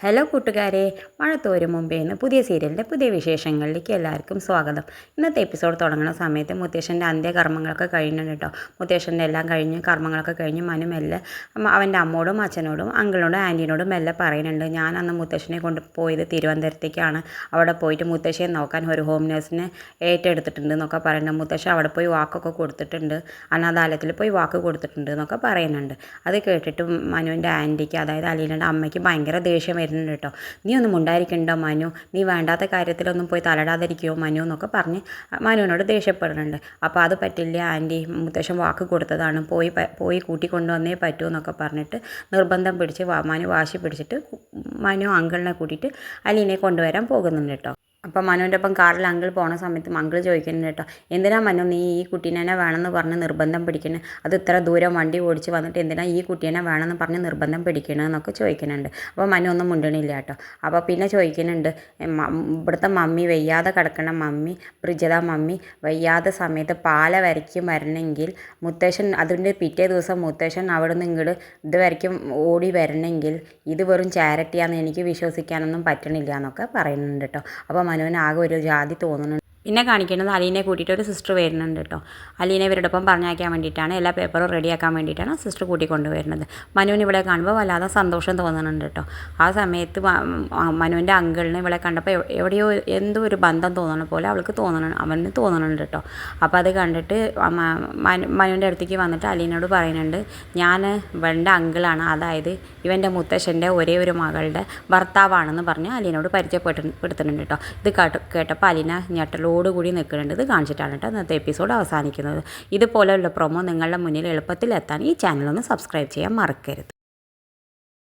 Hello കൂട്ടുകാരെ, മഴ തോരും മുമ്പേ ഇന്ന് പുതിയ സീരിയലിൻ്റെ പുതിയ വിശേഷങ്ങളിലേക്ക് എല്ലാവർക്കും സ്വാഗതം. ഇന്നത്തെ എപ്പിസോഡ് തുടങ്ങുന്ന സമയത്ത് മുത്തശ്ശൻ്റെ അന്ത്യകർമ്മങ്ങളൊക്കെ കഴിഞ്ഞിട്ടുണ്ട് കേട്ടോ. മുത്തശ്ശൻ്റെ എല്ലാം കഴിഞ്ഞ് കർമ്മങ്ങളൊക്കെ കഴിഞ്ഞ് മനു മെല്ലെ അവൻ്റെ അമ്മോടും അച്ഛനോടും അങ്കിളിനോടും ആൻറ്റീനോടും മെല്ലെ പറയുന്നുണ്ട്, ഞാൻ അന്ന് മുത്തശ്ശനെ കൊണ്ട് പോയത് തിരുവനന്തപുരത്തേക്കാണ്. അവിടെ പോയിട്ട് മുത്തശ്ശിയെ നോക്കാൻ ഒരു ഹോം നേഴ്സിനെ ഏറ്റെടുത്തിട്ടുണ്ട് എന്നൊക്കെ പറയുന്നുണ്ട്. മുത്തശ്ശി അവിടെ പോയി വാക്കൊക്കെ കൊടുത്തിട്ടുണ്ട്, അനാഥാലയത്തിൽ പോയി വാക്ക് കൊടുത്തിട്ടുണ്ട് എന്നൊക്കെ പറയുന്നുണ്ട്. അത് കേട്ടിട്ട് മനുവിൻ്റെ ആൻറ്റിക്ക്, അതായത് അലീനയുടെ അമ്മയ്ക്ക് ഭയങ്കര ദേഷ്യം വരുന്നുണ്ട് കേട്ടോ. നീ ഒന്നും ഉണ്ടായിരിക്കണ്ടോ മനു, നീ വേണ്ടാത്ത കാര്യത്തിലൊന്നും പോയി തലടാതിരിക്കുമോ മനു എന്നൊക്കെ പറഞ്ഞ് മനുവിനോട് ദേഷ്യപ്പെടുന്നുണ്ട്. അപ്പോൾ അത് പറ്റില്ല ആൻറ്റി, മുത്തശ്ശൻ വാക്ക് കൊടുത്തതാണ്, പോയി കൂട്ടിക്കൊണ്ടുവന്നേ പറ്റൂ എന്നൊക്കെ പറഞ്ഞിട്ട് നിർബന്ധം പിടിച്ച് മനു വാശി പിടിച്ചിട്ട് മനു അങ്കിളിനെ കൂട്ടിയിട്ട് അലീനെ കൊണ്ടുവരാൻ പോകുന്നുണ്ട് കേട്ടോ. അപ്പം മനുവിൻ്റെ ഒപ്പം കാറിൽ അങ്കിൾ പോണ സമയത്ത് അങ്കിൾ ചോദിക്കുന്നുണ്ട് കേട്ടോ, എന്തിനാ മനു നീ ഈ കുട്ടീനെ തന്നെ വേണമെന്ന് പറഞ്ഞ് നിർബന്ധം പിടിക്കുന്നത്, അത് ഇത്ര ദൂരം വണ്ടി ഓടിച്ച് വന്നിട്ട് എന്തിനാ ഈ കുട്ടീനെ വേണമെന്ന് പറഞ്ഞ് നിർബന്ധം പിടിക്കണമെന്നൊക്കെ ചോദിക്കുന്നുണ്ട്. അപ്പോൾ മനു ഒന്നും മുണ്ടണില്ല കേട്ടോ. അപ്പോൾ പിന്നെ ചോദിക്കുന്നുണ്ട്, ഇവിടുത്തെ മമ്മി വയ്യാതെ കിടക്കണ മമ്മി, ബ്രിജത മമ്മി വയ്യാതെ സമയത്ത് പാല വരയ്ക്കും വരണമെങ്കിൽ മുത്തശ്ശൻ, അതിൻ്റെ പിറ്റേ ദിവസം മുത്തശ്ശൻ അവിടെ നിന്ന് ഇങ്ങോട്ട് ഇത് വരയ്ക്കും ഓടി വരണമെങ്കിൽ ഇത് വെറും ചാരിറ്റിയാണെന്ന് എനിക്ക് വിശ്വസിക്കാനൊന്നും പറ്റണില്ല എന്നൊക്കെ പറയുന്നുണ്ട് കേട്ടോ. അപ്പോൾ മനുവിന് ആകെ ഒരു ജാതി തോന്നുന്നുണ്ട്. പിന്നെ കാണിക്കുന്നത് അലീനെ കൂട്ടിയിട്ട് ഒരു സിസ്റ്റർ വരുന്നുണ്ട് കേട്ടോ. അലീനെ ഇവരോടൊപ്പം പറഞ്ഞയക്കാൻ വേണ്ടിയിട്ടാണ്, എല്ലാ പേപ്പറും റെഡിയാക്കാൻ വേണ്ടിയിട്ടാണ് സിസ്റ്റർ കൂട്ടിക്കൊണ്ടുവരുന്നത്. മനുവിന് ഇവിടെ കാണുമ്പോൾ വല്ലാതെ സന്തോഷം തോന്നുന്നുണ്ട് കേട്ടോ. ആ സമയത്ത് മനുവിൻ്റെ അങ്കിളിനെ ഇവിടെ കണ്ടപ്പോൾ എവിടെയോ എന്തോ ഒരു ബന്ധം തോന്നണ പോലെ അവന് തോന്നുന്നുണ്ട് കേട്ടോ. അപ്പോൾ അത് കണ്ടിട്ട് മനുവിൻ്റെ അടുത്തേക്ക് വന്നിട്ട് അലീനോട് പറയുന്നുണ്ട്, ഞാൻ ഇവൻ്റെ അങ്കിളാണ്, അതായത് ഇവൻ്റെ മുത്തശ്ശൻ്റെ ഒരേ ഒരു മകളുടെ ഭർത്താവാണെന്ന് പറഞ്ഞ് അലീനോട് പരിചയപ്പെടുത്തുന്നുണ്ട് കേട്ടോ. ഇത് കേട്ടപ്പോൾ അലീന ഞെട്ടലോടുകൂടി നിൽക്കുന്നുണ്ട്. ഇത് കാണിച്ചിട്ടാണ് കേട്ടോ ഇന്നത്തെ എപ്പിസോഡ് അവസാനിക്കുന്നത്. ഇതുപോലെയുള്ള പ്രൊമോ നിങ്ങളുടെ മുന്നിൽ എളുപ്പത്തിൽ എത്താൻ ഈ ചാനലൊന്ന് സബ്സ്ക്രൈബ് ചെയ്യാൻ മറക്കരുത്.